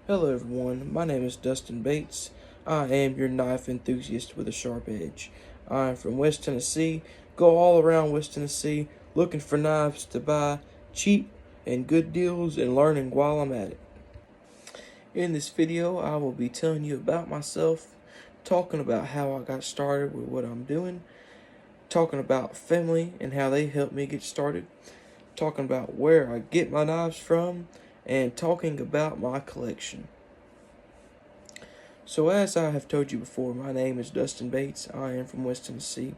Hello everyone, my name is Dustin Bates. I am your knife enthusiast with a sharp edge. I am from West Tennessee, go all around West Tennessee looking for knives to buy cheap and good deals and learning while I'm at it. In this video, I will be telling you about myself, talking about how I got started with what I'm doing, talking about family and how they helped me get started, talking about where I get my knives from, and talking about my collection. So as I have told you before, my name is Dustin Bates. I am from West Tennessee.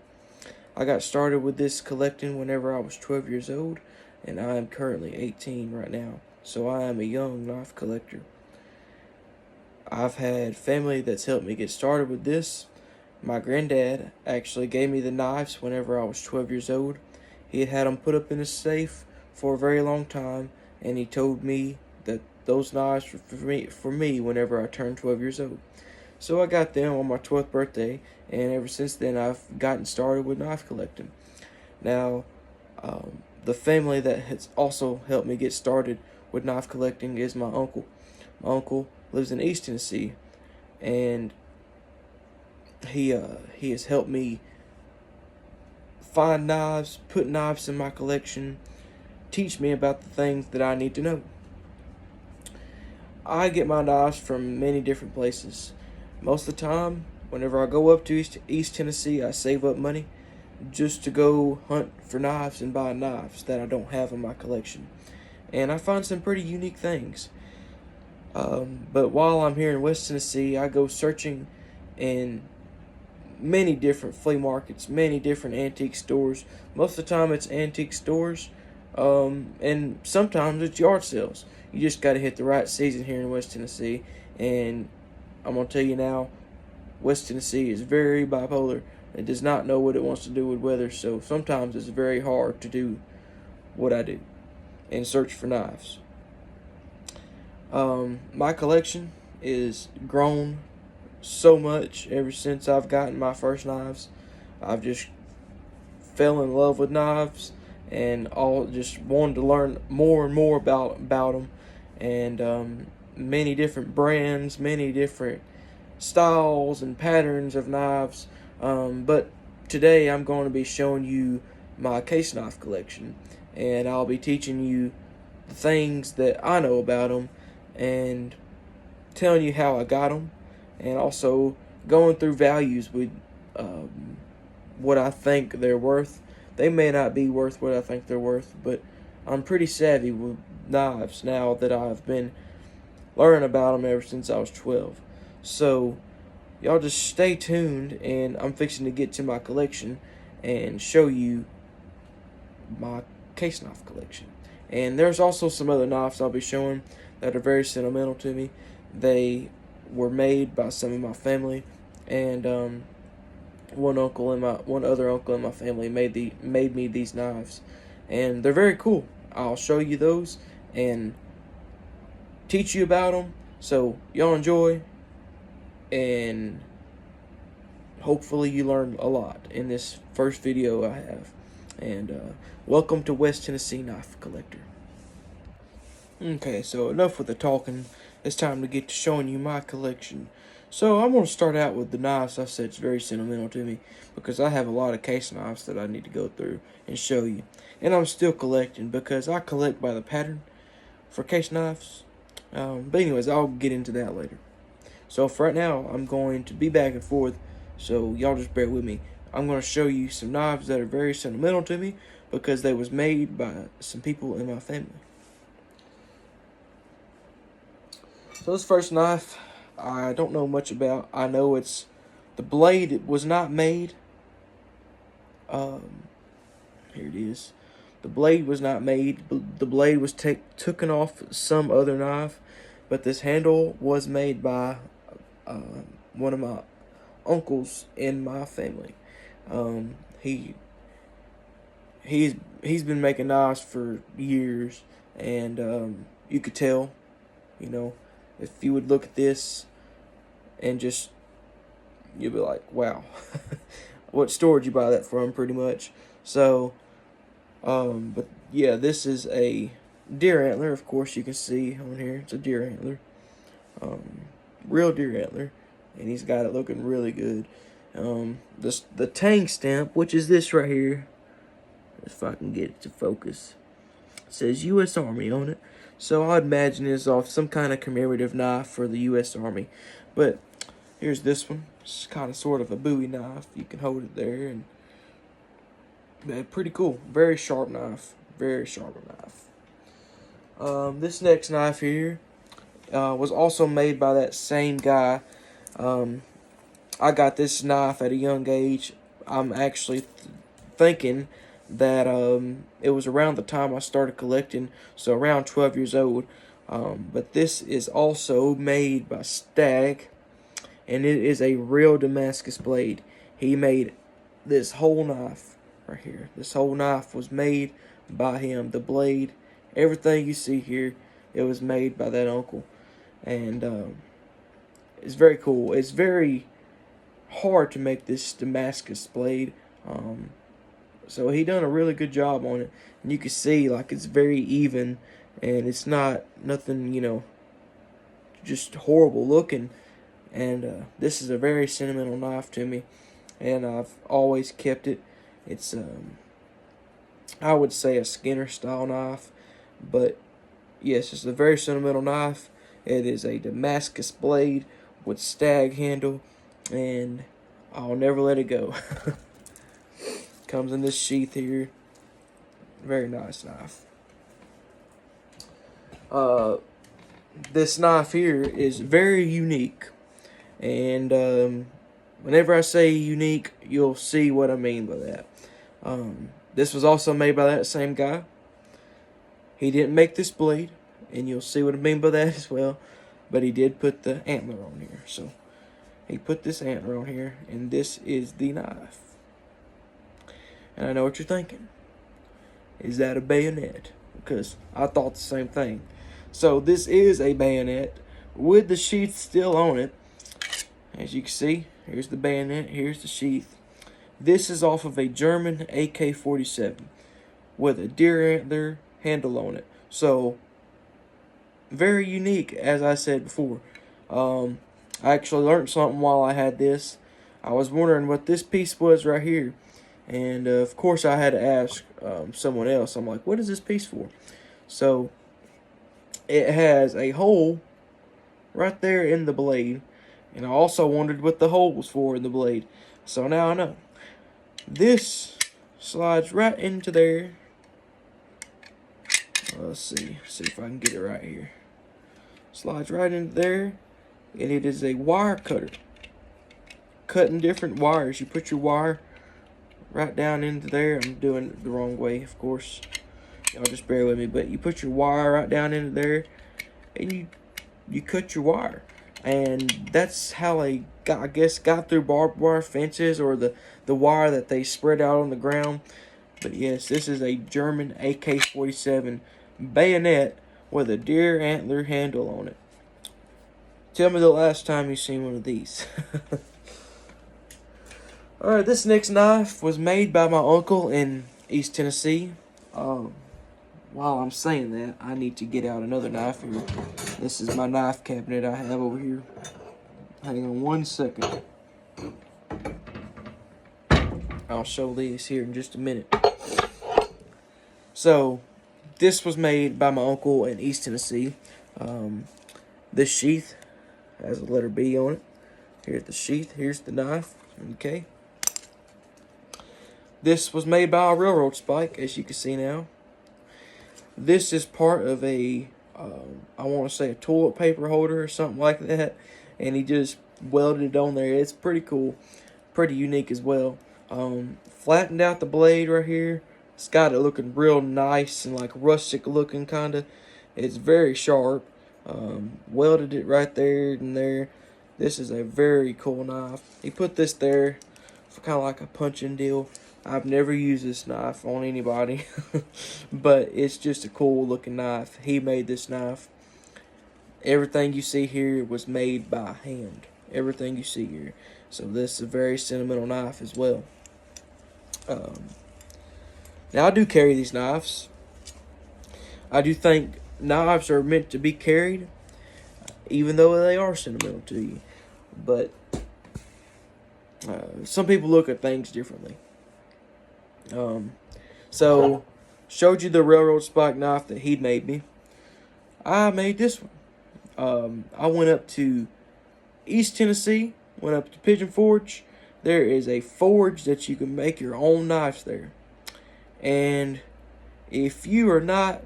I got started with this collecting whenever I was 12 years old, and I am currently 18 right now. So I am a young knife collector. I've had family that's helped me get started with this. My granddad actually gave me the knives whenever I was 12 years old. He had them put up in a safe for a very long time, and he told me that those knives were for me whenever I turned 12 years old. So I got them on my 12th birthday, and ever since then I've gotten started with knife collecting. Now, the family that has also helped me get started with knife collecting is my uncle. My uncle lives in East Tennessee, and he has helped me find knives, put knives in my collection, teach me about the things that I need to know. I get my knives from many different places. Most of the time, whenever I go up to East Tennessee, I save up money just to go hunt for knives and buy knives that I don't have in my collection. And I find some pretty unique things. But while I'm here in West Tennessee, I go searching in many different flea markets, many different antique stores. Most of the time it's antique stores, and sometimes it's yard sales. You just got to hit the right season here in West Tennessee, and I'm going to tell you now, West Tennessee is very bipolar. It does not know what it wants to do with weather, so sometimes it's very hard to do what I do and search for knives. My collection is grown so much ever since I've gotten my first knives. I've just fell in love with knives and all just wanted to learn more and more about them, and many different brands, many different styles and patterns of knives. But today I'm going to be showing you my case knife collection, and I'll be teaching you the things that I know about them and telling you how I got them, and also going through values with what I think they're worth. They may not be worth what I think they're worth, but I'm pretty savvy with knives now that I've been learning about them ever since I was 12. So y'all just stay tuned, and I'm fixing to get to my collection and show you my case knife collection. And there's also some other knives I'll be showing that are very sentimental to me. They were made by some of my family, and one other uncle in my family made me these knives, and they're very cool. I'll show you those and teach you about them. So y'all enjoy, and hopefully you learn a lot in this first video I have. And welcome to West Tennessee Knife Collector. Okay, so enough with the talking. It's time to get to showing you my collection. So I'm going to start out with the knives I said it's very sentimental to me, because I have a lot of case knives that I need to go through and show you. And I'm still collecting because I collect by the pattern for case knives. But anyways, I'll get into that later. So for right now, I'm going to be back and forth, so y'all just bear with me. I'm going to show you some knives that are very sentimental to me because they was made by some people in my family. So this first knife, I don't know much about. I know it's the blade. It was not made. Here it is. The blade was not made. The blade was taken off some other knife, but this handle was made by one of my uncles in my family. He's been making knives for years, and you could tell, you know, if you would look at this and just, you'd be like, wow, what store did you buy that from, pretty much. So, but yeah, this is a deer antler. Of course, you can see on here, it's a deer antler. real deer antler, and he's got it looking really good. The tang stamp, which is this right here, if I can get it to focus, it says U.S. Army on it. So I'd imagine it's off some kind of commemorative knife for the U.S. Army. But here's this one. It's kind of sort of a Bowie knife. You can hold it there, and pretty cool. Very sharp knife. Very sharp knife. This next knife here was also made by that same guy. I got this knife at a young age. I'm actually thinking that it was around the time I started collecting, so around 12 years old. But this is also made by Stag, and it is a real Damascus blade. He made this whole knife right here. This whole knife was made by him. The blade, everything you see here, it was made by that uncle. And it's very cool. It's very hard to make this Damascus blade. So he done a really good job on it. And you can see, like, it's very even, and it's not nothing, you know, just horrible looking. And this is a very sentimental knife to me, and I've always kept it. It's I would say a Skinner style knife, but yes, it's a very sentimental knife. It is a Damascus blade with Stag handle, and I'll never let it go. Comes in this sheath here. Very nice knife. This knife here is very unique, and whenever I say unique, you'll see what I mean by that. This was also made by that same guy. He didn't make this blade, and you'll see what I mean by that as well. But he did put the antler on here. So he put this antler on here, and this is the knife. And I know what you're thinking. Is that a bayonet? Because I thought the same thing. So this is a bayonet with the sheath still on it. As you can see, here's the bayonet, here's the sheath. This is off of a German AK-47 with a deer antler handle on it. So very unique, as I said before. I actually learned something while I had this. I was wondering what this piece was right here. And of course I had to ask someone else. I'm like, what is this piece for? So it has a hole right there in the blade. And I also wondered what the hole was for in the blade. So now I know. This slides right into there. Let's see if I can get it right here. Slides right into there. And it is a wire cutter. Cutting different wires. You put your wire right down into there. I'm doing it the wrong way, of course. Y'all just bear with me. But you put your wire right down into there, and you cut your wire. And that's how they got, I guess, got through barbed wire fences, or the wire that they spread out on the ground. But yes, this is a German AK-47 bayonet with a deer antler handle on it. Tell me the last time you seen one of these. Alright, this next knife was made by my uncle in East Tennessee. While I'm saying that, I need to get out another knife here. This is my knife cabinet I have over here. Hang on one second. I'll show these here in just a minute. So, this was made by my uncle in East Tennessee. This sheath has a letter B on it. Here's the sheath. Here's the knife. Okay. This was made by a railroad spike, as you can see now. This is part of a, I want to say a toilet paper holder or something like that. And he just welded it on there. It's pretty cool. Pretty unique as well. Flattened out the blade right here. It's got it looking real nice and like rustic looking kind of. It's very sharp. Welded it right there and there. This is a very cool knife. He put this there for kind of like a punching deal. I've never used this knife on anybody, but it's just a cool looking knife. He made this knife. Everything you see here was made by hand. Everything you see here. So this is a very sentimental knife as well. Now I do carry these knives. I do think knives are meant to be carried. even though they are sentimental to you. But some people look at things differently. So, showed you the railroad spike knife that he made me. I made this one. I went up to East Tennessee, went up to Pigeon Forge. There is a forge that you can make your own knives there. And if you are not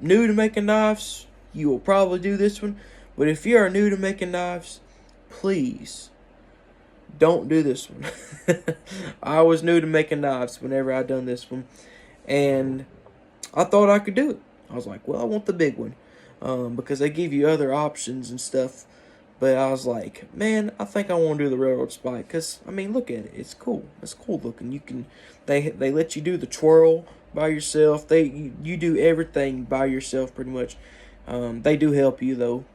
new to making knives, you will probably do this one. But if you are new to making knives, please don't do this one. I was new to making knives whenever I done this one, and I thought I could do it. I was like, well, I want the big one, because they give you other options and stuff. But I was like, man, I think I want to do the railroad spike, because I mean, look at it. It's cool. It's cool looking. You can they let you do the twirl by yourself. You do everything by yourself pretty much. They do help you though.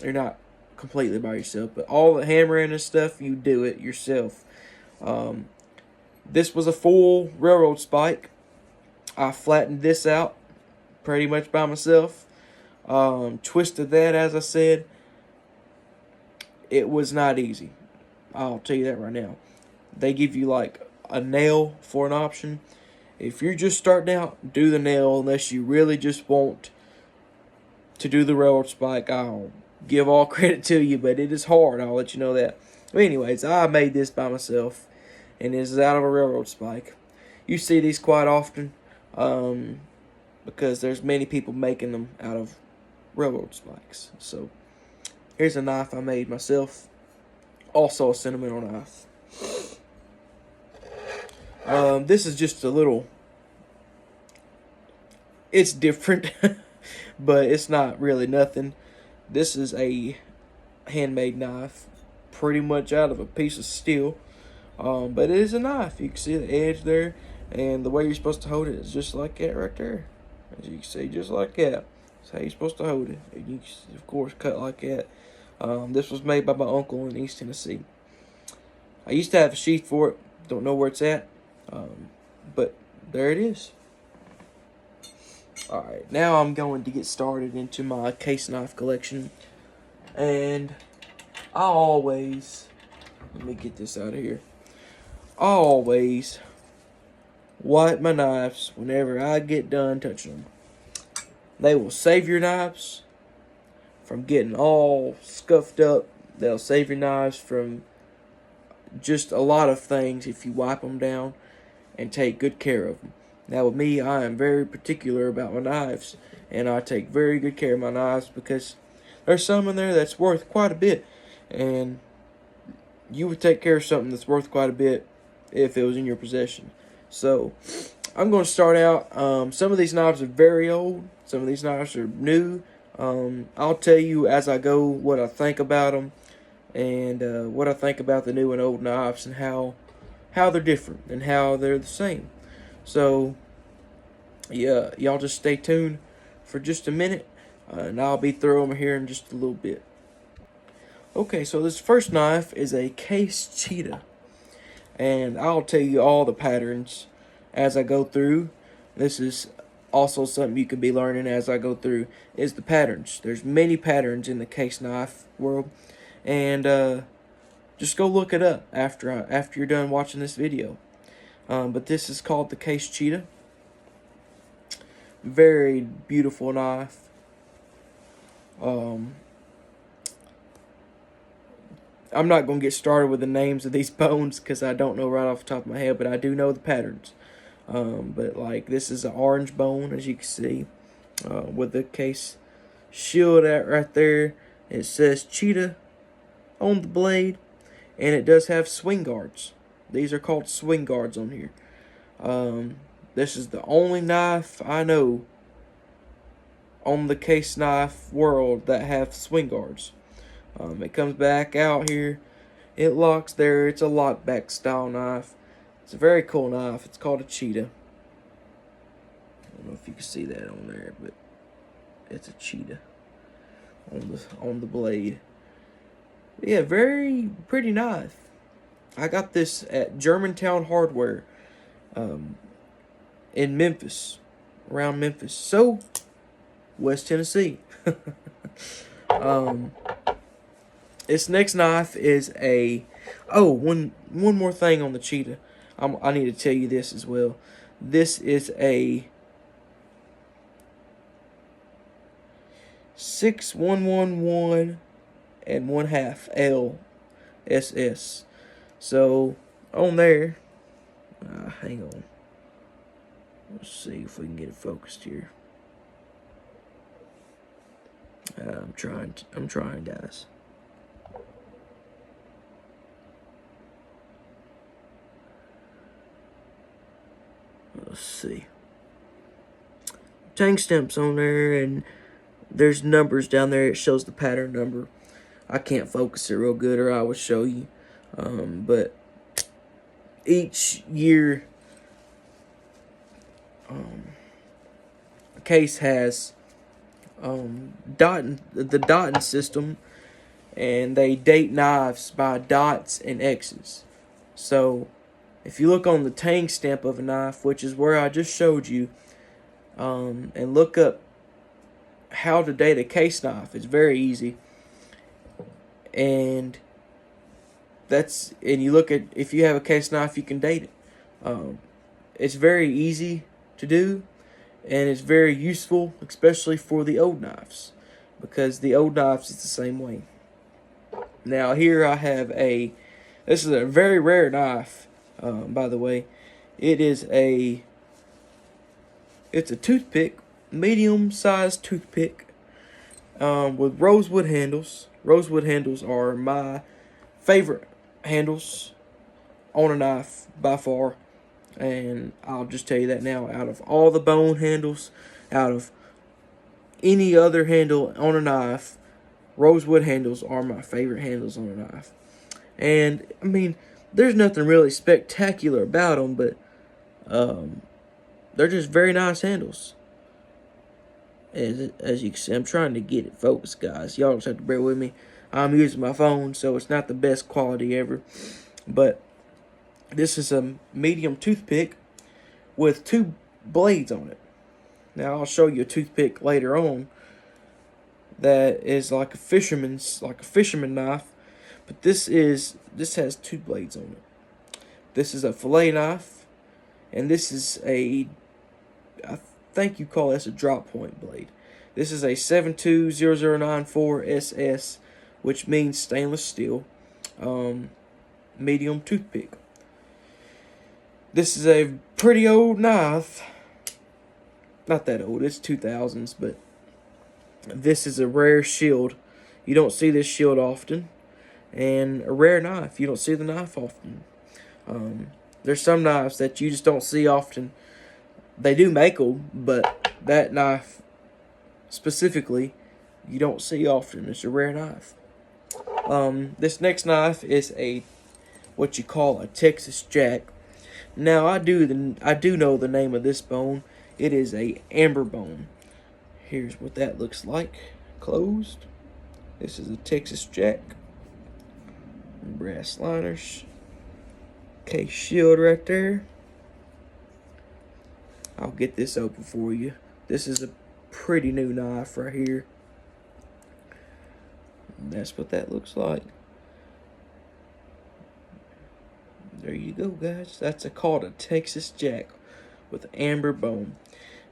You're not completely by yourself, but all the hammering and stuff, you do it yourself. This was a full railroad spike. I flattened this out pretty much by myself. Twisted that, as I said. It was not easy. I'll tell you that right now. They give you like a nail for an option. If you're just starting out, do the nail unless you really just want to do the railroad spike. I'll give all credit to you, but it is hard. I'll let you know that. But anyways, I made this by myself, and this is out of a railroad spike. You see these quite often, because there's many people making them out of railroad spikes. So here's a knife I made myself. Also a sentimental knife. This is just a little... It's different, but it's not really nothing. This is a handmade knife, pretty much out of a piece of steel. But it is a knife. You can see the edge there, and the way you're supposed to hold it is just like that right there. As you can see, just like that. That's how you're supposed to hold it. And you can, of course, cut like that. This was made by my uncle in East Tennessee. I used to have a sheath for it. Don't know where it's at. But there it is. Alright, now I'm going to get started into my case knife collection. And I always... Let me get this out of here. I always wipe my knives whenever I get done touching them. They will save your knives from getting all scuffed up. They'll save your knives from just a lot of things if you wipe them down and take good care of them. Now with me, I am very particular about my knives, and I take very good care of my knives because there's some in there that's worth quite a bit, and you would take care of something that's worth quite a bit if it was in your possession. So I'm going to start out. Some of these knives are very old. Some of these knives are new. I'll tell you as I go what I think about them, and what I think about the new and old knives, and how they're different and how they're the same. So yeah, y'all just stay tuned for just a minute, and I'll be through them here in just a little bit. Okay, so this first knife is a Case Cheetah, and I'll tell you all the patterns as I go through. This is also something you can be learning as I go through, is the patterns. There's many patterns in the case knife world, and just go look it up after you're done watching this video. But this is called the Case Cheetah. Very beautiful knife. I'm not going to get started with the names of these bones because I don't know right off the top of my head, but I do know the patterns. But like, this is an orange bone, as you can see, with the case shield right there. It says Cheetah on the blade, and it does have swing guards. These are called swing guards on here. This is the only knife I know on the case knife world that have swing guards. It comes back out here. It locks there. It's a lockback style knife. It's a very cool knife. It's called a Cheetah. I don't know if you can see that on there, but it's a Cheetah on the blade. But yeah, very pretty knife. I got this at Germantown Hardware in Memphis, around Memphis. So West Tennessee. This next knife is a... Oh, one more thing on the cheetah. I need to tell you this as well. This is a 6111 and 1/2 LSS. So on there, hang on. Let's see if we can get it focused here. I'm trying, guys. Let's see. Tang stamps on there, and there's numbers down there. It shows the pattern number. I can't focus it real good, or I would show you. But each year, case has the dotting system, and they date knives by dots and X's. So if you look on the tang stamp of a knife, which is where I just showed you, and look up how to date a case knife, it's very easy. And you look at, if you have a case knife, you can date it. It's very easy to do, and it's very useful, especially for the old knives, because the old knives, it's the same way. Now here I have this is a very rare knife, by the way. It's a toothpick, medium-sized toothpick, with rosewood handles. Rosewood handles are my favorite handles on a knife by far, and I'll just tell you that now. Out of all the bone handles, out of any other handle on a knife, rosewood handles are my favorite handles on a knife. And I mean, there's nothing really spectacular about them, but they're just very nice handles. As you can see, I'm trying to get it focused, guys. Y'all just have to bear with me. I'm using my phone, so it's not the best quality ever. But this is a medium toothpick with 2 blades on it. Now I'll show you a toothpick later on that is like a fisherman knife, but this has 2 blades on it. This is a fillet knife, and this is I think you call this a drop point blade. This is a 720094 SS, which means stainless steel, medium toothpick. This is a pretty old knife. Not that old, it's 2000s, but this is a rare shield. You don't see this shield often, and a rare knife. You don't see the knife often. There's some knives that you just don't see often. They do make them, but that knife specifically, you don't see often. It's a rare knife. This next knife is what you call a Texas Jack. Now I do know the name of this bone. It is a amber bone. Here's what that looks like closed. This is a Texas Jack. Brass liners. Case shield right there. I'll get this open for you. This is a pretty new knife right here. And that's what that looks like. There you go, guys. That's called a Texas Jack with amber bone.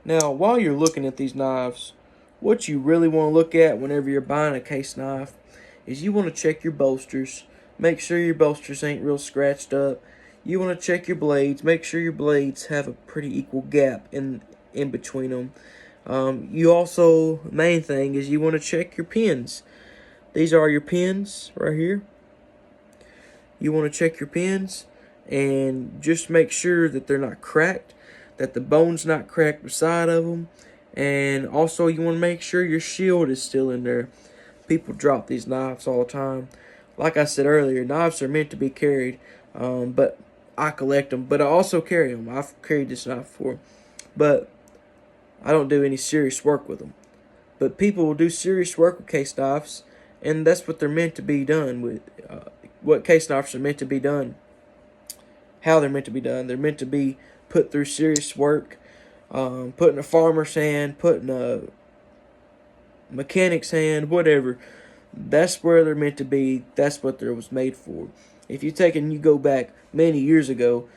Now, while you're looking at these knives, what you really want to look at whenever you're buying a case knife is you want to check your bolsters. Make sure your bolsters ain't real scratched up. You want to check your blades. Make sure your blades have a pretty equal gap in between them. You also, main thing is you want to check your pins. These are your pins right here. You want to check your pins and just make sure that they're not cracked, that the bone's not cracked beside of them, and also you want to make sure your shield is still in there. People drop these knives all the time. Like I said earlier, knives are meant to be carried, but I collect them, but I also carry them. I've carried this knife before, but I don't do any serious work with them. But people will do serious work with case knives, and that's what they're meant to be done with. What case knives are meant to be done, how they're meant to be done. They're meant to be put through serious work, put in a farmer's hand, put in mechanic's hand, whatever. That's where they're meant to be. That's what they was made for. If you take and you go back many years ago,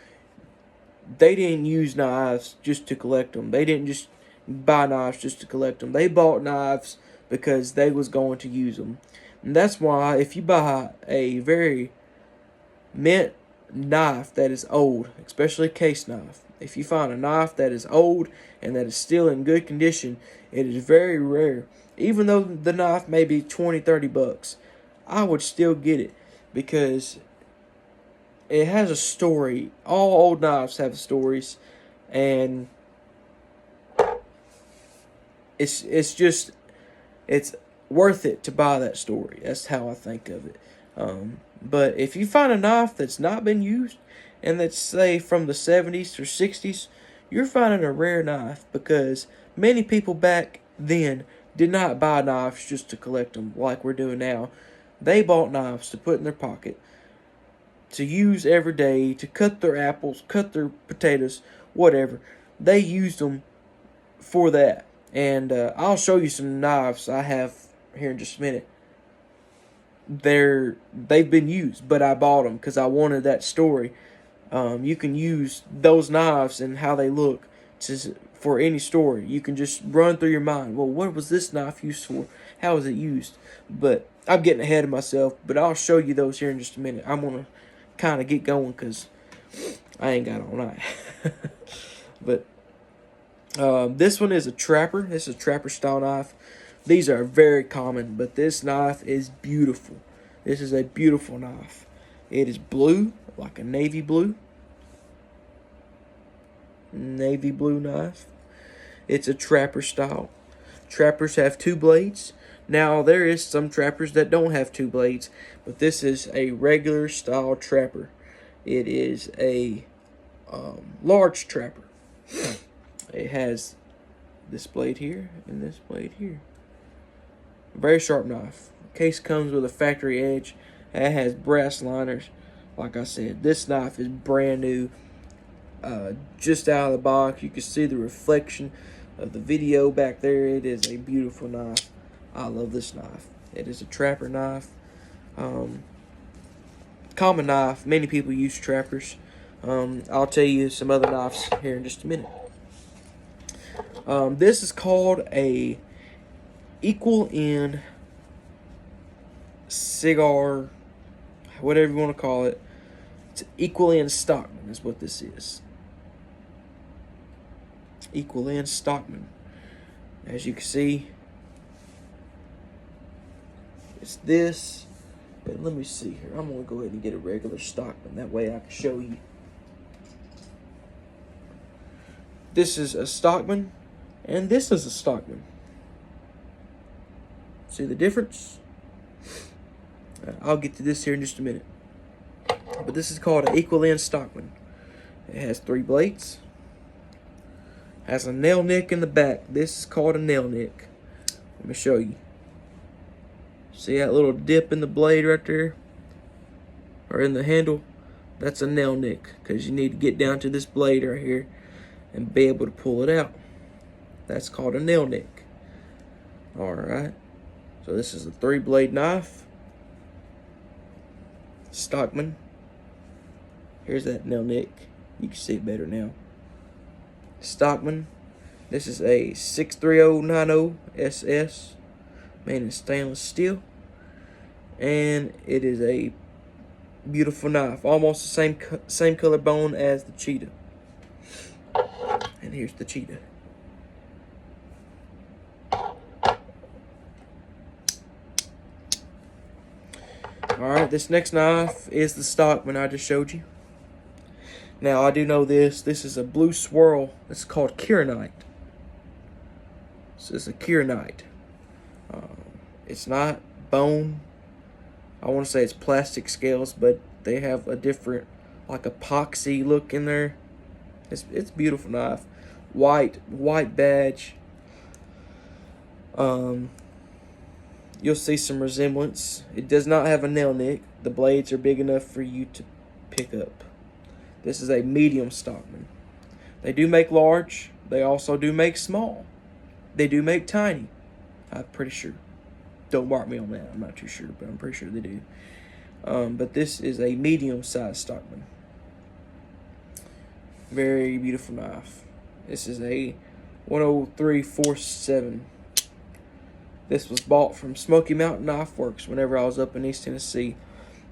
they didn't use knives just to collect them. They didn't just buy knives just to collect them. They bought knives because they was going to use them. And that's why if you buy a very mint knife that is old, especially a case knife, if you find a knife that is old and that is still in good condition, it is very rare. Even though the knife may be 20, 30 bucks, I would still get it because it has a story. All old knives have stories, and it's worth it to buy that story. That's how I think of it. But if you find a knife that's not been used, and that's say from the 70s or 60s, you're finding a rare knife, because many people back then did not buy knives just to collect them like we're doing now. They bought knives to put in their pocket, to use every day, to cut their apples, cut their potatoes, whatever. They used them for that. And I'll show you some knives I have here in just a minute. They've been used, but I bought them because I wanted that story. You can use those knives and how they look for any story. You can just run through your mind. Well, what was this knife used for? How was it used? But I'm getting ahead of myself. But I'll show you those here in just a minute. I'm gonna kind of get going because I ain't got all night. But this one is a trapper. This is a trapper style knife. These are very common, but this knife is beautiful. This is a beautiful knife. It is blue, like a navy blue. Navy blue knife. It's a trapper style. Trappers have 2 blades. Now, there is some trappers that don't have 2 blades, but this is a regular style trapper. It is a large trapper. It has this blade here and this blade here. Very sharp knife. Case comes with a factory edge. It has brass liners. Like I said, this knife is brand new. Just out of the box. You can see the reflection of the video back there. It is a beautiful knife. I love this knife. It is a trapper knife. Common knife. Many people use trappers. I'll tell you some other knives here in just a minute. This is called a equal end cigar, whatever you want to call it. It's equal end Stockman is what this is. Equal end Stockman. As you can see, it's this. But let me see here. I'm going to go ahead and get a regular Stockman. That way I can show you. This is a Stockman, and this is a Stockman. See the difference? I'll get to this here in just a minute. But this is called an equal end Stockman. It has 3 blades. Has a nail nick in the back. This is called a nail nick. Let me show you. See that little dip in the blade right there? Or in the handle? That's a nail nick, because you need to get down to this blade right here and be able to pull it out. That's called a nail nick. Alright. So this is a 3-blade knife. Stockman. Here's that nail nick. You can see it better now. Stockman. This is a 63090 SS. Made in stainless steel. And it is a beautiful knife. Almost the same color bone as the cheetah. And here's the cheetah. Alright, this next knife is the Stockman I just showed you. Now, I do know this. This is a blue swirl. It's called Kieranite. This is a Kieranite. It's not bone. I want to say it's plastic scales, but they have a different, like, epoxy look in there. It's a beautiful knife. White badge. You'll see some resemblance. It does not have a nail nick. The blades are big enough for you to pick up. This is a medium Stockman. They do make large. They also do make small. They do make tiny. I'm pretty sure. Don't mark me on that. I'm not too sure, but I'm pretty sure they do. But this is a medium-sized Stockman. Very beautiful knife. This is a 10347. This was bought from Smoky Mountain Knife Works whenever I was up in East Tennessee.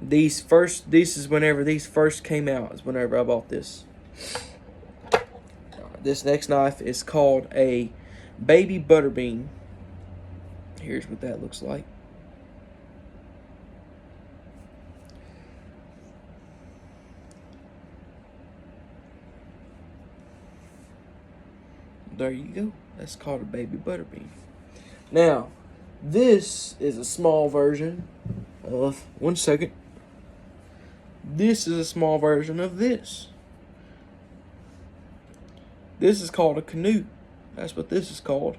This is whenever these first came out, is whenever I bought this. This next knife is called a Baby Butterbean. Here's what that looks like. There you go. That's called a Baby Butterbean. Now, this is a small version of, one second. This is a small version of this. This is called a canoe. That's what this is called.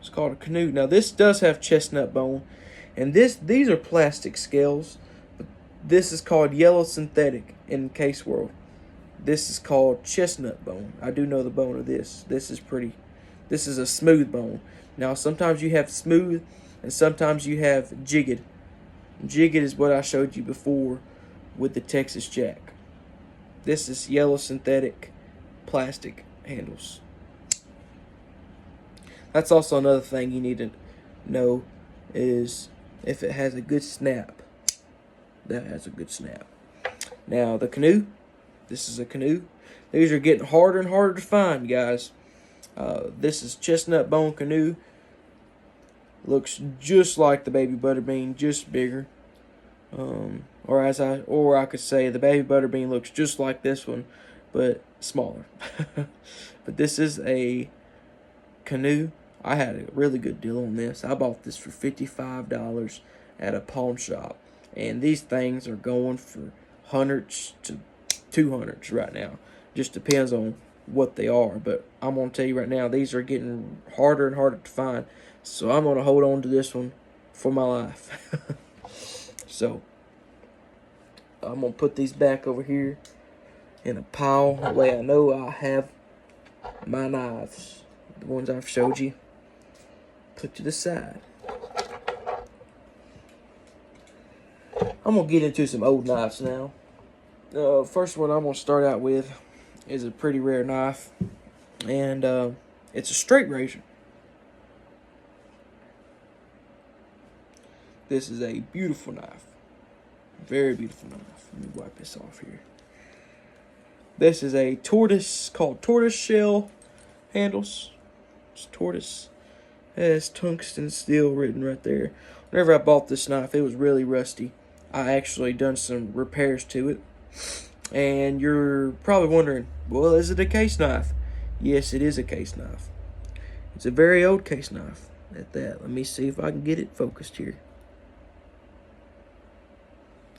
It's called a canoe. Now, this does have chestnut bone, and these are plastic scales. But this is called yellow synthetic in Case World. This is called chestnut bone. I do know the bone of this. This is a smooth bone. Now, sometimes you have smooth, and sometimes you have jigged. Jigged is what I showed you before with the Texas Jack. This is yellow synthetic plastic handles. That's also another thing you need to know, is if it has a good snap. That has a good snap. Now, the canoe. This is a canoe. These are getting harder and harder to find, guys. This is chestnut bone canoe. Looks just like the Baby Butterbean, just bigger. Or I could say the Baby Butterbean looks just like this one, but smaller. But this is a canoe. I had a really good deal on this. I bought this for $55 at a pawn shop, and these things are going for hundreds to 200s right now. Just depends on what they are, but I'm gonna tell you right now, these are getting harder and harder to find, so I'm gonna hold on to this one for my life. So I'm gonna put these back over here in a pile. That way I know I have my knives, the ones I've showed you, put to the side. I'm gonna get into some old knives now. First one I'm gonna start out with is a pretty rare knife, and it's a straight razor. This is a beautiful knife, very beautiful knife. Let me wipe this off here. This is a tortoise, called tortoise shell handles. It's tortoise. It has tungsten steel written right there. Whenever I bought this knife, it was really rusty. I actually done some repairs to it. And you're probably wondering, well, is it a case knife? Yes, it is a case knife. It's a very old case knife at that. Let me see if I can get it focused here.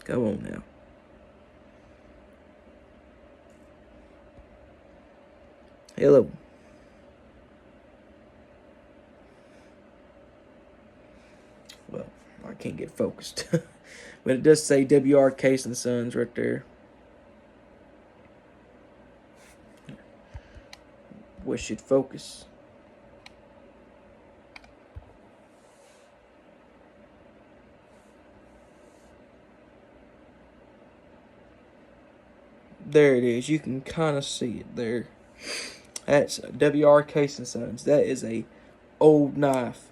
Come on now. Hello. Well, I can't get focused. But it does say WR Case and Sons right there. Wish it'd focus. There it is. You can kind of see it there. That's WR Case and Sons. That is a old knife.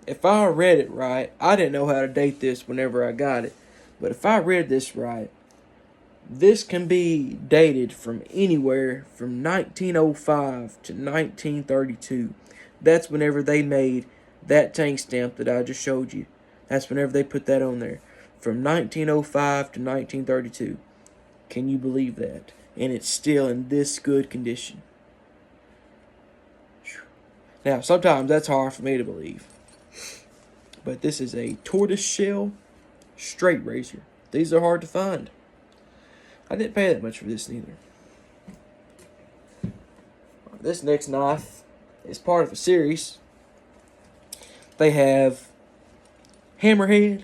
If I read it right, I didn't know how to date this whenever I got it. But if I read this right, this can be dated from anywhere from 1905 to 1932. That's whenever they made that tank stamp that I just showed you. That's whenever they put that on there. From 1905 to 1932. Can you believe that? And it's still in this good condition. Now, sometimes that's hard for me to believe. But this is a tortoise shell straight razor. These are hard to find. I didn't pay that much for this neither. This next knife is part of a series. They have Hammerhead.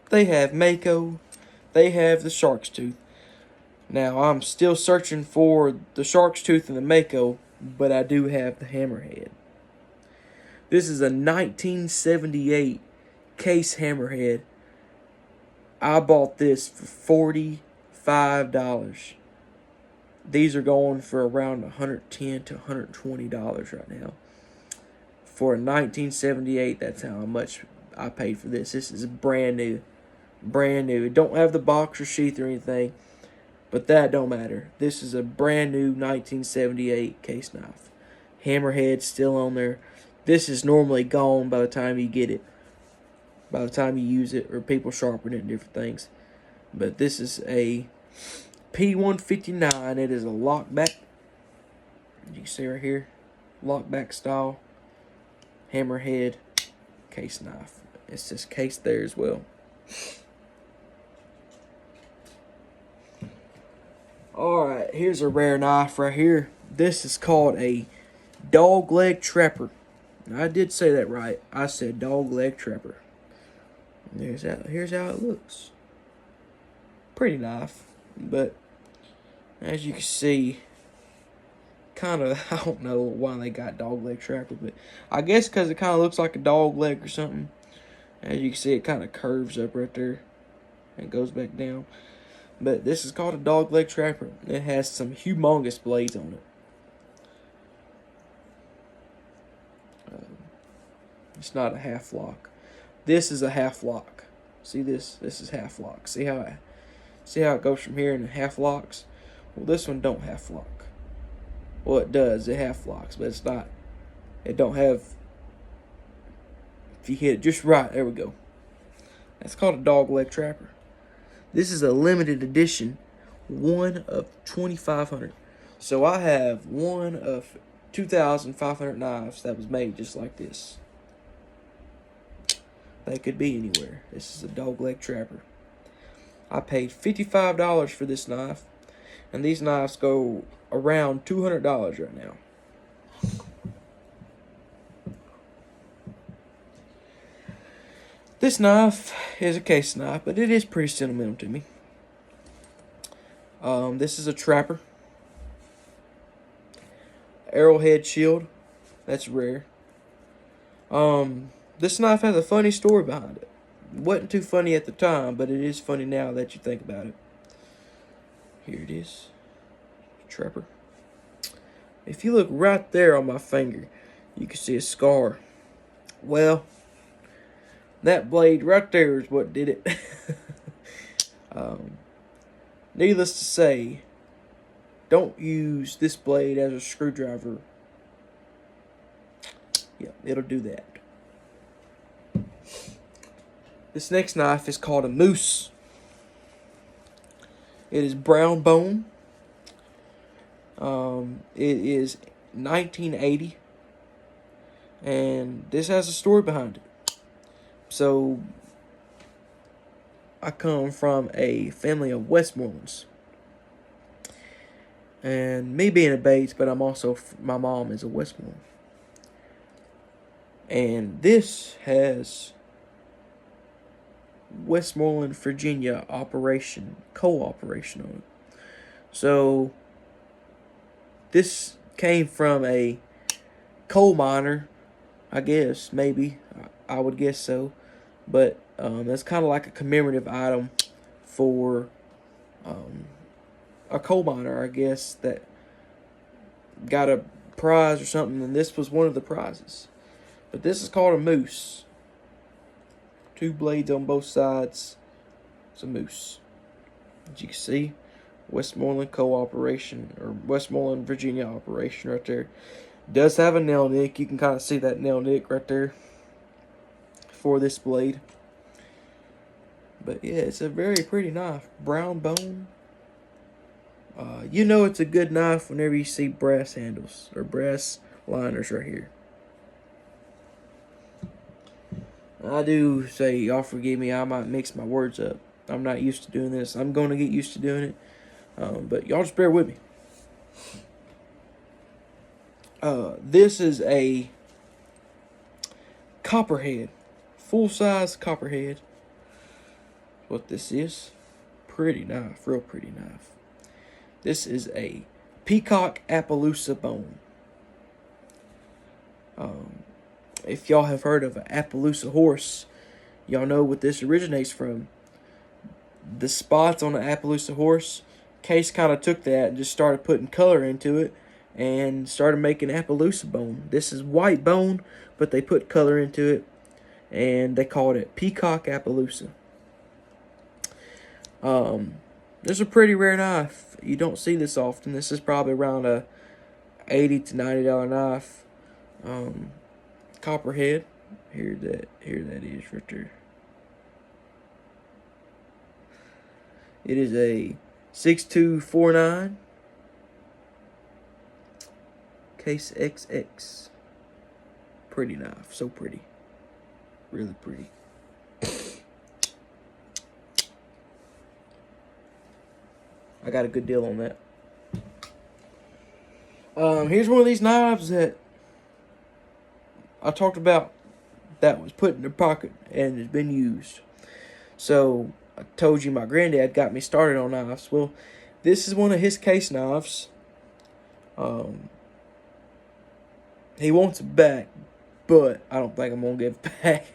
They have Mako. They have the Shark's Tooth. Now, I'm still searching for the Shark's Tooth and the Mako, but I do have the Hammerhead. This is a 1978 case hammerhead. I bought this for $45. These are going for around $110 to $120 right now. For a 1978, that's how much I paid for this. This is brand new. Brand new. It don't have the box or sheath or anything, but that don't matter. This is a brand new 1978 case knife. Hammerhead still on there. This is normally gone by the time you get it. By the time you use it, or people sharpen it and different things. But this is a P159. It is a lockback. You can see right here. Lockback style. Hammerhead case knife. It's just cased there as well. Alright, here's a rare knife right here. This is called a dog leg trapper. I did say that right. I said dog leg trapper. Here's how it looks. Pretty knife, but as you can see, kind of, I don't know why they got dog leg trapper, but I guess because it kind of looks like a dog leg or something. As you can see, it kind of curves up right there and goes back down. But this is called a dog leg trapper. It has some humongous blades on it. It's not a half lock. This is a half lock. See this? This is half lock. See how it goes from here and half locks? Well, this one don't half lock. Well, it does. It half locks, but it's not. It don't have. If you hit it just right, there we go. That's called a dog leg trapper. This is a limited edition, one of 2,500. So I have one of 2,500 knives that was made just like this. They could be anywhere. This is a dog leg trapper. I paid $55 for this knife, and these knives go around $200 right now. This knife is a case knife, but it is pretty sentimental to me. This is a trapper. Arrowhead shield. That's rare. This knife has a funny story behind it. It wasn't too funny at the time, but it is funny now that you think about it. Here it is. Trapper. If you look right there on my finger, you can see a scar. Well, that blade right there is what did it. Needless to say, don't use this blade as a screwdriver. Yeah, it'll do that. This next knife is called a moose. It is brown bone. It is 1980. And this has a story behind it. So, I come from a family of Westmorlands. And me being a Bates, but I'm also, my mom is a Westmoreland. And this has Westmoreland, Virginia co-operation on it. So, this came from a coal miner, I guess, maybe. I would guess so. But that's kind of like a commemorative item for a coal miner, I guess, that got a prize or something, and this was one of the prizes. But this is called a moose. 2 blades on both sides. It's a moose. As you can see, Westmoreland co-operation, or Westmoreland, Virginia operation right there. It does have a nail nick. You can kind of see that nail nick right there for this blade. But yeah, it's a very pretty knife. Brown bone. You know it's a good knife whenever you see brass handles or brass liners right here. I do say, y'all forgive me, I might mix my words up. I'm not used to doing this. I'm going to get used to doing it. But y'all just bear with me. This is a copperhead. Full-size copperhead. What this is. Pretty knife. Real pretty knife. This is a Peacock Appaloosa bone. if y'all have heard of an Appaloosa horse, y'all know what this originates from. The spots on the Appaloosa horse, Case kind of took that and just started putting color into it and started making Appaloosa bone. This is white bone, but they put color into it, and they called it Peacock Appaloosa. This is a pretty rare knife. You don't see this often. This is probably around a $80 to $90 knife. Copperhead. Here that is right there. It is a 6249 Case XX. Pretty knife, so pretty, really pretty. I got a good deal on that. Here's one of these knives that I talked about that was put in the pocket and has been used. So I told you my granddad got me started on knives. Well, this is one of his case knives. He wants it back, but I don't think I'm gonna give it back.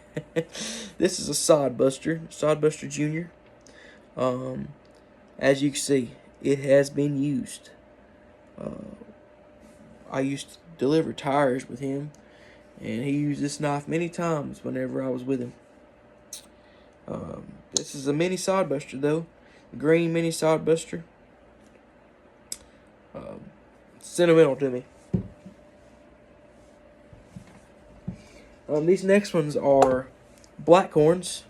This is a Sodbuster Jr. As you can see, it has been used. I used to deliver tires with him, and he used this knife many times whenever I was with him. This is a mini Sodbuster, though. Green mini Sodbuster. Sentimental to me. These next ones are Blackhorns.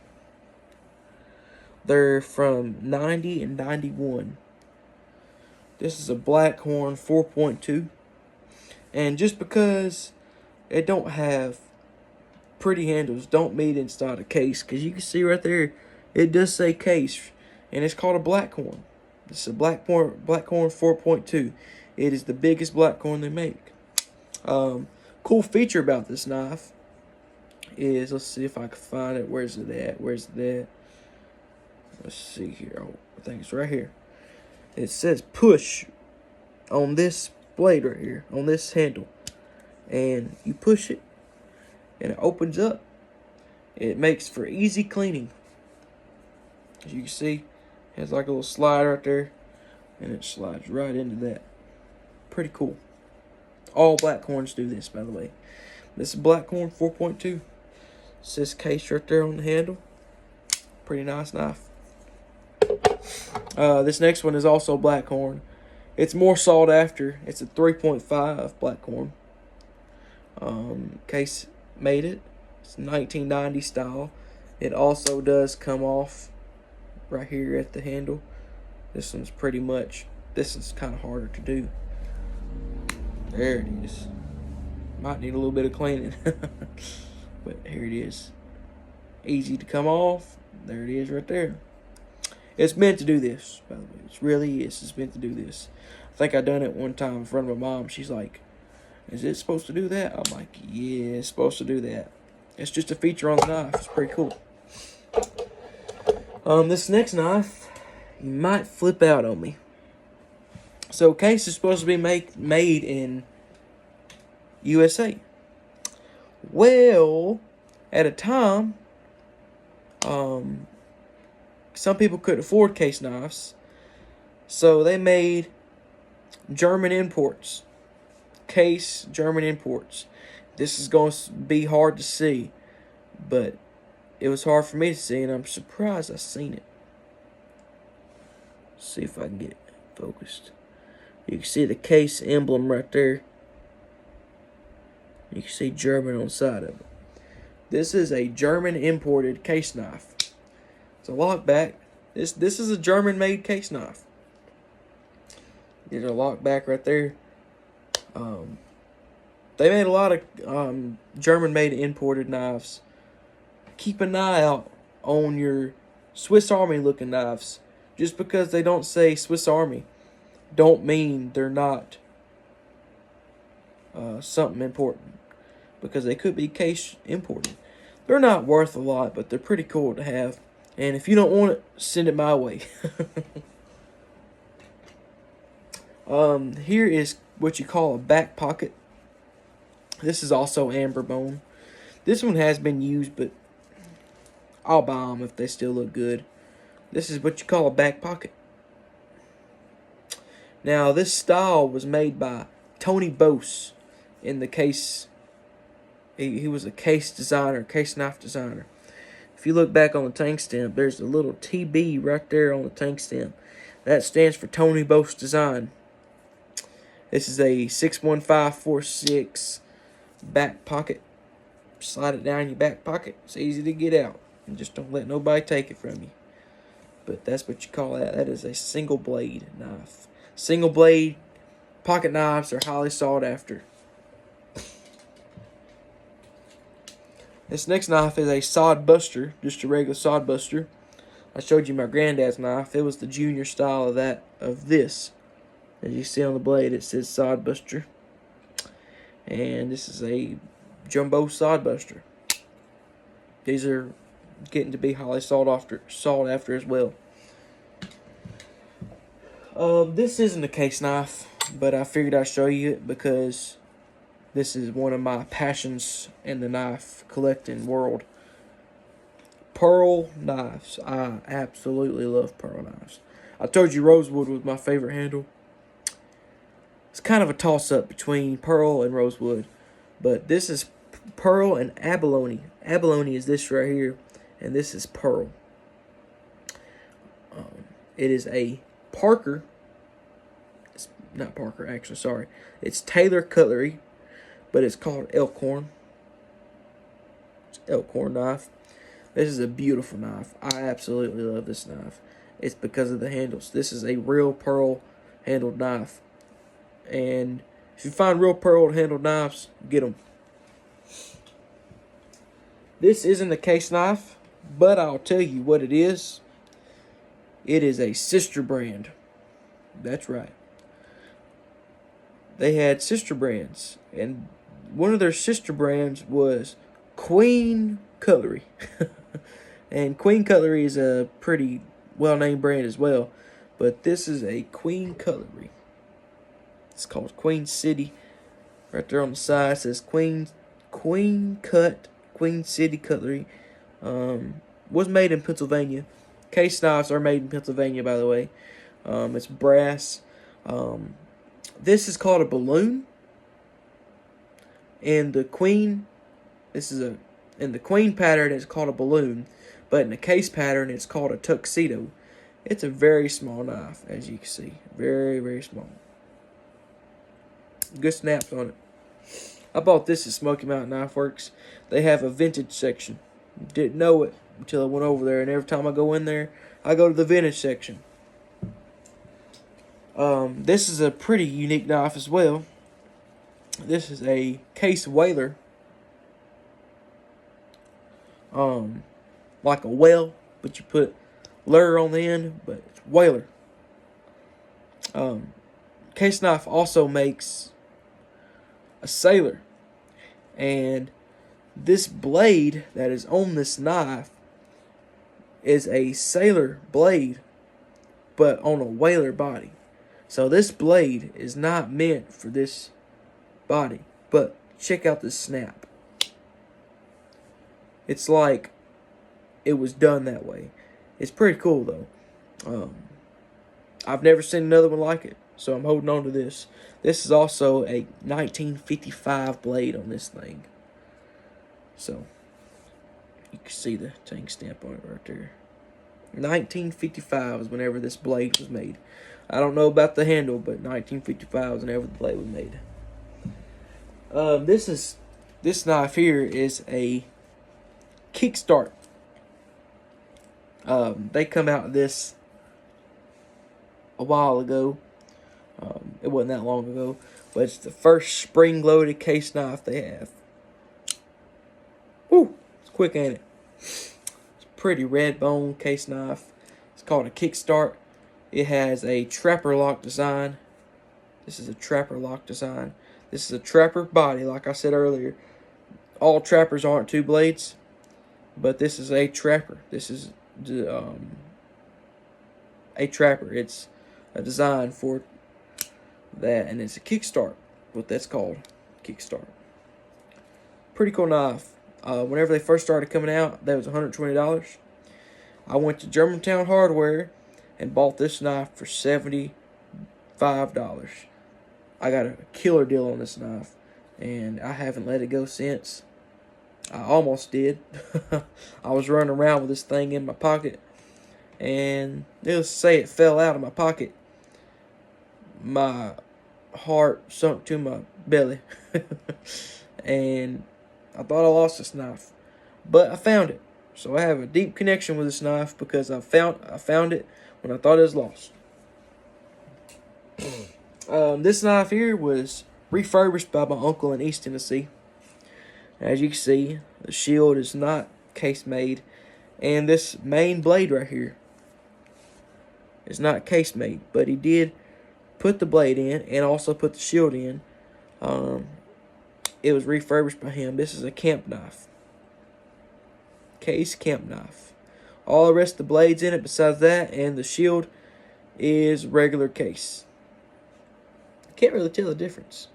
They're from 90 and 91. This is a Blackhorn 4.2. And just because it don't have pretty handles, don't mean it's not a case. Because you can see right there, it does say case. And it's called a Blackhorn. This is a Blackhorn 4.2. It is the biggest Blackhorn they make. Cool feature about this knife is, let's see if I can find it. Where's it at? Let's see here. Oh, I think it's right here. It says push on this blade right here, on this handle. And you push it, and it opens up. It makes for easy cleaning. As you can see, it has like a little slide right there, and it slides right into that. Pretty cool. All Blackhorns do this, by the way. This is Blackhorn 4.2. Says case right there on the handle. Pretty nice knife. This next one is also Blackhorn. It's more sought after. It's a 3.5 Blackhorn. Case made it. It's 1990 style. It also does come off right here at the handle. This one's this is kind of harder to do. There it is. Might need a little bit of cleaning. But here it is. Easy to come off. There it is right there. It's meant to do this, by the way. It really is. It's meant to do this. I think I done it one time in front of my mom. She's like, is it supposed to do that? I'm like, yeah, it's supposed to do that. It's just a feature on the knife. It's pretty cool. This next knife, you might flip out on me. So, case is supposed to be made in USA. Well, at a time, some people couldn't afford case knives, so they made German imports. Case German imports. This is going to be hard to see, but it was hard for me to see, and I'm surprised I seen it. Let's see if I can get it focused. You can see the case emblem right there. You can see German on the side of it. This is a German imported case knife. It's a lock back. This is a German made case knife. There's a lock back right there. They made a lot of German made imported knives. Keep an eye out on your Swiss Army looking knives. Just because they don't say Swiss Army don't mean they're not something important, because they could be case imported. They're not worth a lot, but they're pretty cool to have. And if you don't want it, send it my way. Here is what you call a back pocket. This is also amber bone. This one has been used, but I'll buy them if they still look good. This is what you call a back pocket. Now, this style was made by Tony Bose in the case. He was a case designer, case knife designer. If you look back on the tank stem, there's a little TB right there on the tank stem. That stands for Tony Bose Design. This is a 61546 back pocket. Slide it down your back pocket. It's easy to get out. And just don't let nobody take it from you. But that's what you call that. That is a single blade knife. Single blade pocket knives are highly sought after. This next knife is a sod buster, just a regular sod buster. I showed you my granddad's knife. It was the junior style of this. As you see on the blade, it says sod buster. And this is a jumbo sod buster. These are getting to be highly sought after as well. This isn't a case knife, but I figured I'd show you it because this is one of my passions in the knife collecting world. Pearl knives. I absolutely love pearl knives. I told you rosewood was my favorite handle. It's kind of a toss-up between pearl and rosewood, but this is pearl and abalone. Abalone is this right here, and this is pearl. It is a Parker. It's not Parker, actually, sorry. It's Taylor Cutlery, but it's called Elkhorn. It's Elkhorn knife. This is a beautiful knife. I absolutely love this knife. It's because of the handles. This is a real pearl handled knife. And if you find real pearl handled knives, get them. This isn't a case knife, but I'll tell you what it is. It is a sister brand. That's right. They had sister brands, and one of their sister brands was Queen Cutlery. And Queen Cutlery is a pretty well-named brand as well, but this is a Queen Cutlery. It's called Queen City. Right there on the side it says Queen City Cutlery. Was made in Pennsylvania. Case knives are made in Pennsylvania, by the way. It's brass. This is called a balloon. And the Queen, in the Queen pattern, it's called a balloon. But in the case pattern, it's called a tuxedo. It's a very small knife, as you can see. Very, very small. Good snaps on it. I bought this at Smoky Mountain Knife Works. They have a vintage section. Didn't know it until I went over there, and every time I go in there, I go to the vintage section. This is a pretty unique knife as well. This is a case whaler. Like a whale, but you put lure on the end, but it's whaler. Case knife also makes a sailor, and this blade that is on this knife is a sailor blade, but on a whaler body. So this blade is not meant for this body, but check out this snap. It's like it was done that way. It's pretty cool though. I've never seen another one like it, so I'm holding on to this. This is also a 1955 blade on this thing. So you can see the tank stamp on it right there. 1955 is whenever this blade was made. I don't know about the handle, but 1955 is whenever the blade was made. This knife here is a Kickstart. They come out this a while ago. It wasn't that long ago, but it's the first spring-loaded case knife they have. Woo! It's quick, ain't it? It's a pretty red bone case knife. It's called a Kickstart. It has a trapper lock design. This is a trapper lock design. This is a trapper body, like I said earlier. All trappers aren't two blades, but this is a trapper. This is a trapper. It's a design for that, and it's a Kickstart. What that's called, Kickstart. Pretty cool knife. Whenever they first started coming out, that was $120. I went to Germantown Hardware and bought this knife for $75. I got a killer deal on this knife, and I haven't let it go since. I almost did. I was running around with this thing in my pocket, and needless to say, it fell out of my pocket. My heart sunk to my belly, and I thought I lost this knife, but I found it. So I have a deep connection with this knife because I found it when I thought it was lost. This knife here was refurbished by my uncle in East Tennessee. As you can see, the shield is not case made, and this main blade right here is not case made, but he did put the blade in and also put the shield in. It was refurbished by him. This is a camp knife. Case camp knife. All the rest of the blades in it besides that and the shield is regular case. Can't really tell the difference.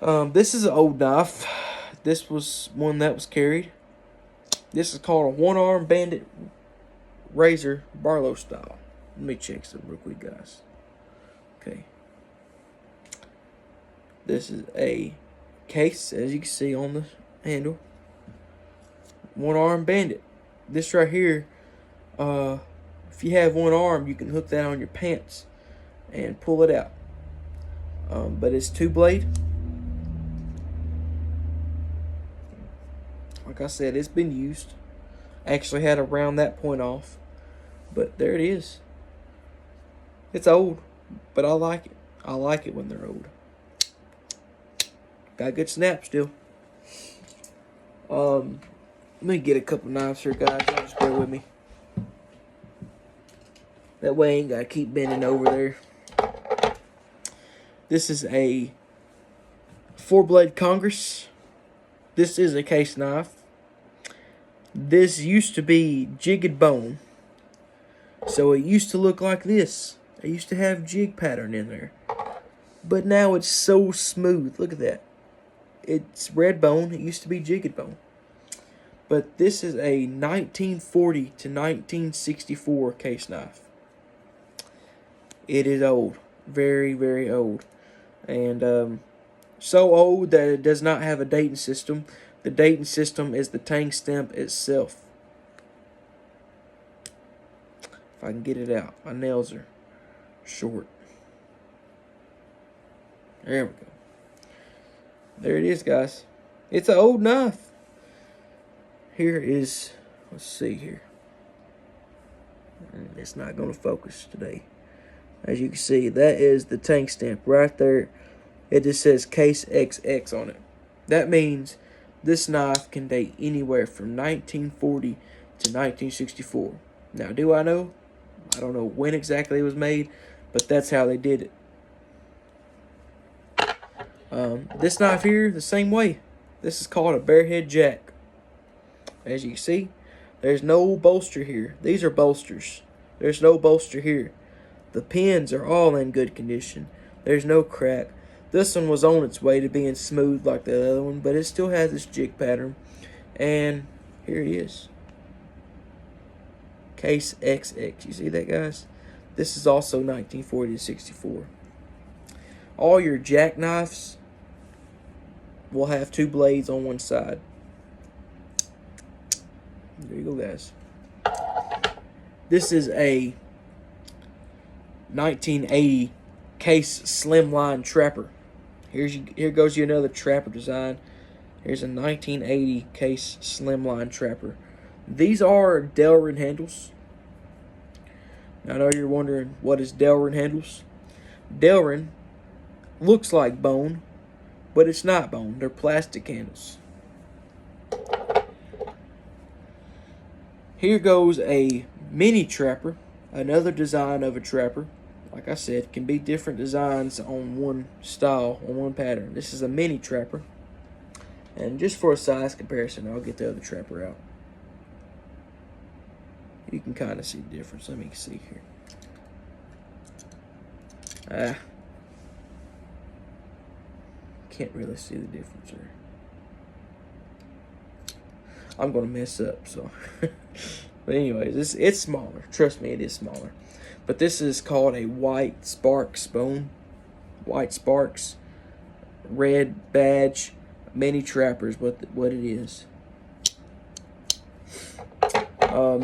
This is an old knife. This was one that was carried. This is called a one-arm bandit razor Barlow style. Let me check some real quick, guys. Okay. This is a case, as you can see on the handle. One-arm bandit. This right here, if you have one arm, you can hook that on your pants and pull it out. But it's two-blade. Like I said, it's been used. Actually had to round that point off. But there it is. It's old, but I like it. I like it when they're old. Got good snap still. Let me get a couple knives here, guys. Just bear with me. That way I ain't got to keep bending over there. This is a 4-blade Congress. This is a case knife. This used to be jigged bone. So it used to look like this. It used to have jig pattern in there. But now it's so smooth. Look at that. It's red bone. It used to be jigged bone. But this is a 1940 to 1964 case knife. It is old. Very, very old. And so old that it does not have a dating system. The dating system is the tang stamp itself. If I can get it out. My nails are short. There we go. There it is, guys. It's an old knife. Here is, let's see here. It's not going to focus today. As you can see, that is the tang stamp right there. It just says Case XX on it. That means this knife can date anywhere from 1940 to 1964. Now, do I know? I don't know when exactly it was made, but that's how they did it. This knife here, the same way. This is called a Bearhead Jack. As you can see, there's no bolster here. These are bolsters. There's no bolster here. The pins are all in good condition. There's no crack. This one was on its way to being smooth like the other one, but it still has this jig pattern. And here it is. Case XX. You see that, guys? This is also 1940 to 64. All your jackknives will have two blades on one side. There you go, guys. This is a 1980 Case Slimline Trapper. Here goes you another trapper design. Here's a 1980 Case Slimline Trapper. These are Delrin handles. Now I know you're wondering, what is Delrin handles? Delrin looks like bone, but it's not bone. They're plastic handles. Here goes a mini trapper, another design of a trapper. Like I said, can be different designs on one style, on one pattern. This is a mini trapper. And just for a size comparison, I'll get the other trapper out. You can kind of see the difference. Let me see here. Can't really see the difference there. I'm gonna mess up, so. But anyways, it's smaller. Trust me, it is smaller. But this is called a White Sparks bone. White Sparks, red badge, mini trappers. What it is.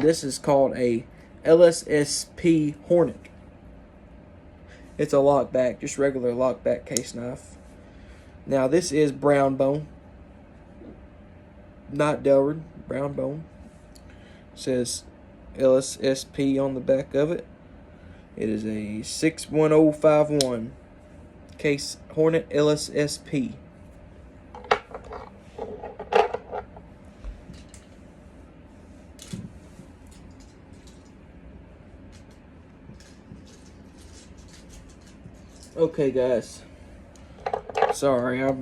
This is called a LSSP Hornet. It's a lockback, just regular lockback case knife. Now this is brown bone, not Delrid, brown bone. It says LSSP on the back of it. It is a 61051 case Hornet LSSP. Okay, guys. Sorry, I'm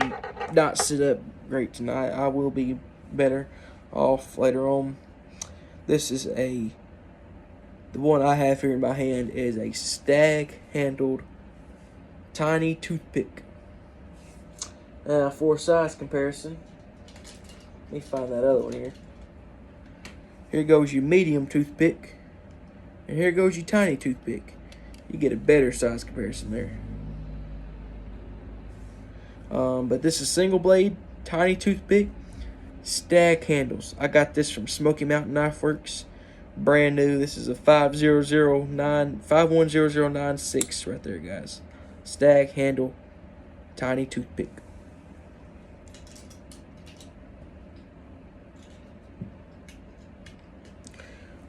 not set up great tonight. I will be better off later on. This is the one I have here in my hand is a stag-handled tiny toothpick. For size comparison, let me find that other one here. Here goes your medium toothpick, and here goes your tiny toothpick. You get a better size comparison there. But this is single blade, tiny toothpick, stag handles. I got this from Smoky Mountain Knife Works. Brand new. This is a 510096 right there, guys. Stag handle, tiny toothpick.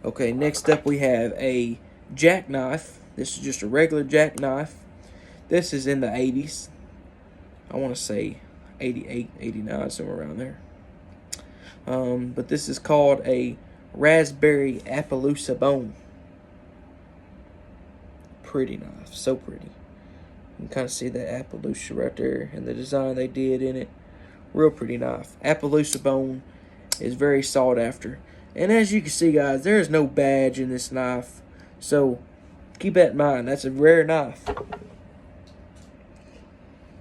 Okay, next up we have a jackknife. This is just a regular jackknife. This is in the 80s. I want to say 88, 89, somewhere around there. But this is called a Raspberry Appaloosa bone. Pretty knife, so pretty. You can kind of see that Appaloosa right there and the design they did in it. Real pretty knife. Appaloosa bone is very sought after. And as you can see, guys, there is no badge in this knife. So keep that in mind. That's a rare knife.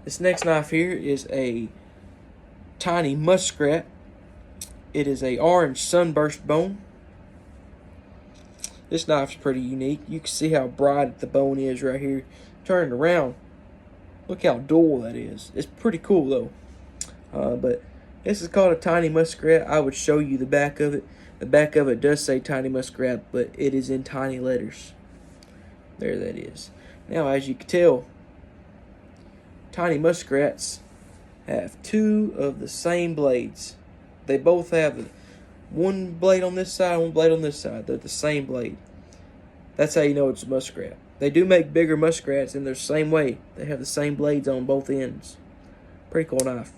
This next knife here is a tiny muskrat. It is a orange sunburst bone. This knife's pretty unique. You can see how bright the bone is right here. Turn it around. Look how dull that is. It's pretty cool though. But this is called a tiny muskrat. I would show you the back of it. The back of it does say tiny muskrat, but it is in tiny letters. There that is. Now, as you can tell, tiny muskrats have two of the same blades. They both have one blade on this side, one blade on this side. They're the same blade. That's how you know it's a muskrat. They do make bigger muskrats in the same way. They have the same blades on both ends. Pretty cool knife.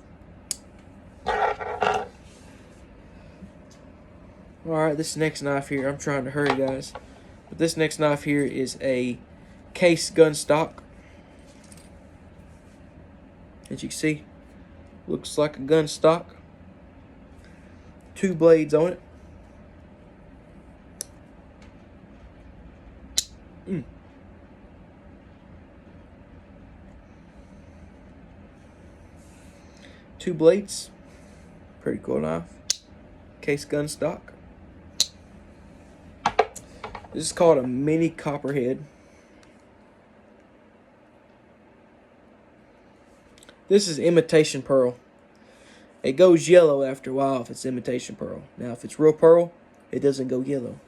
Alright, this next knife here, I'm trying to hurry, guys. But this next knife here is a case gun stock. As you can see, looks like a gun stock. Two blades on it. Two blades. Pretty cool knife. Case gun stock. This is called a mini copperhead. This is imitation pearl. It goes yellow after a while if it's imitation pearl. Now, if it's real pearl, it doesn't go yellow.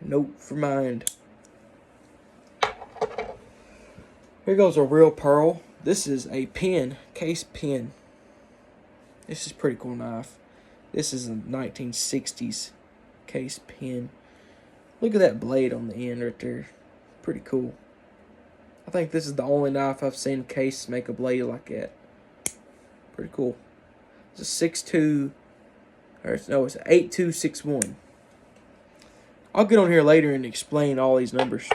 Note for mind. Here goes a real pearl. This is a pen, case pen. This is a pretty cool knife. This is a 1960s case pen. Look at that blade on the end right there. Pretty cool. I think this is the only knife I've seen case make a blade like that. Pretty cool. It's a 6.2, or no, it's an 8261. I'll get on here later and explain all these numbers.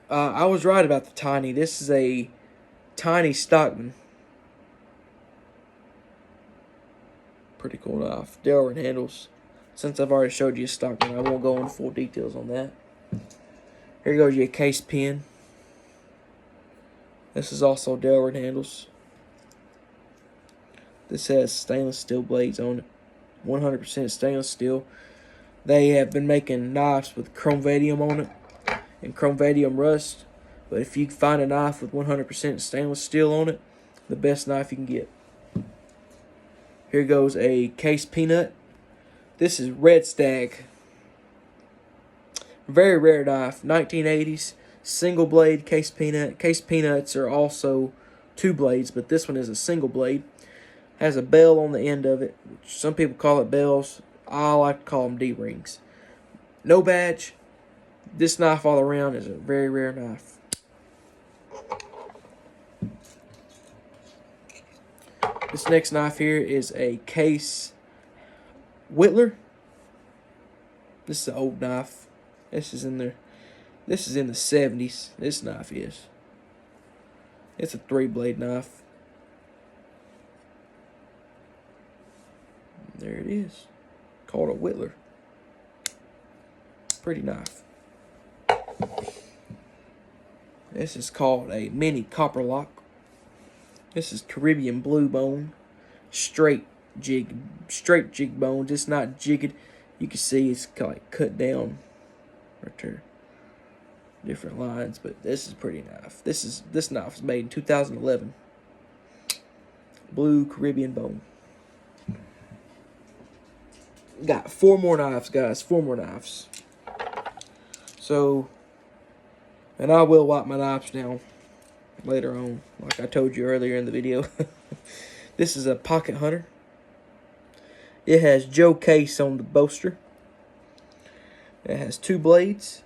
I was right about the tiny. This is a tiny Stockman. Pretty cool knife. Delrin handles. Since I've already showed you a Stockman, I won't go into full details on that. Here goes your case pen. This is also Delrin handles. This has stainless steel blades on it. 100% stainless steel. They have been making knives with chromatium on it and chromatium rust. But if you find a knife with 100% stainless steel on it, the best knife you can get. Here goes a Case Peanut. This is Red Stag. Very rare knife. 1980s. Single blade Case Peanut. Case Peanuts are also 2 blades, but this one is a single blade. Has a bell on the end of it. Some people call it bells. I like to call them D-rings. No badge. This knife all around is a very rare knife. This next knife here is a Case Whittler. This is an old knife. This is in the 70s. This knife is. It's a 3-blade knife. There it is. Called a Whittler. Pretty knife. This is called a mini copper lock. This is Caribbean blue bone. Straight jig bone. Just not jigged. You can see it's like cut down right there. Different lines, but this is a pretty knife. This knife was made in 2011. Blue Caribbean bone. Got 4 more knives, guys. 4 more knives. So, and I will wipe my knives down later on, like I told you earlier in the video. This is a Pocket Hunter. It has Joe Case on the bolster. It has 2 blades.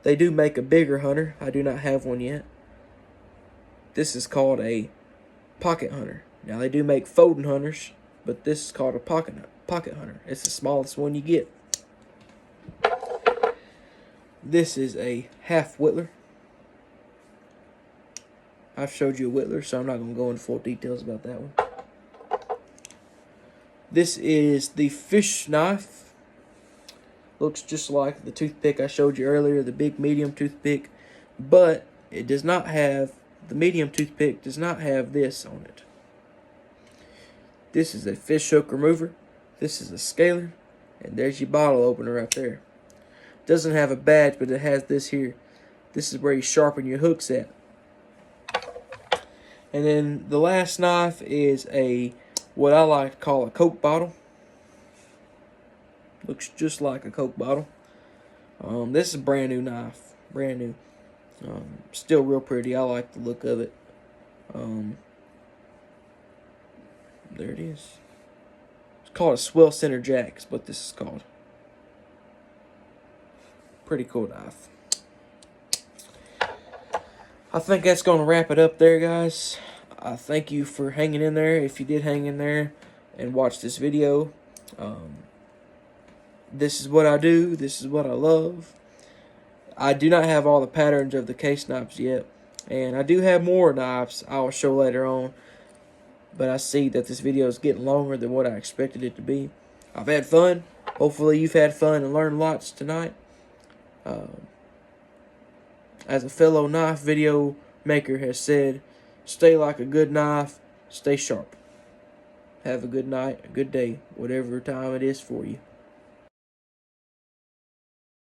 They do make a bigger hunter. I do not have one yet. This is called a Pocket Hunter. Now, they do make folding hunters, but this is called a Pocket Hunter. It's the smallest one you get. This is a half Whittler. I've showed you a Whittler, so I'm not going to go into full details about that one. This is the fish knife. Looks just like the toothpick I showed you earlier, the big medium toothpick, but it does not have, the medium toothpick does not have this on it. This is a fish hook remover. This is a scaler, and there's your bottle opener right there. Doesn't have a badge, but it has this here. This is where you sharpen your hooks at. And then the last knife is a, what I like to call a Coke bottle. Looks just like a Coke bottle. This is a brand new knife. Brand new. Still real pretty. I like the look of it. There it is. It's called a Swell Center Jack, is what this is called. Pretty cool knife. I think that's going to wrap it up there, guys. I thank you for hanging in there. If you did hang in there and watch this video, this is what I do. This is what I love. I do not have all the patterns of the case knives yet, and I do have more knives I will show later on, but I see that this video is getting longer than what I expected it to be. I've had fun. Hopefully you've had fun and learned lots tonight. As a fellow knife video maker has said, stay like a good knife, stay sharp. Have a good night, a good day, whatever time it is for you.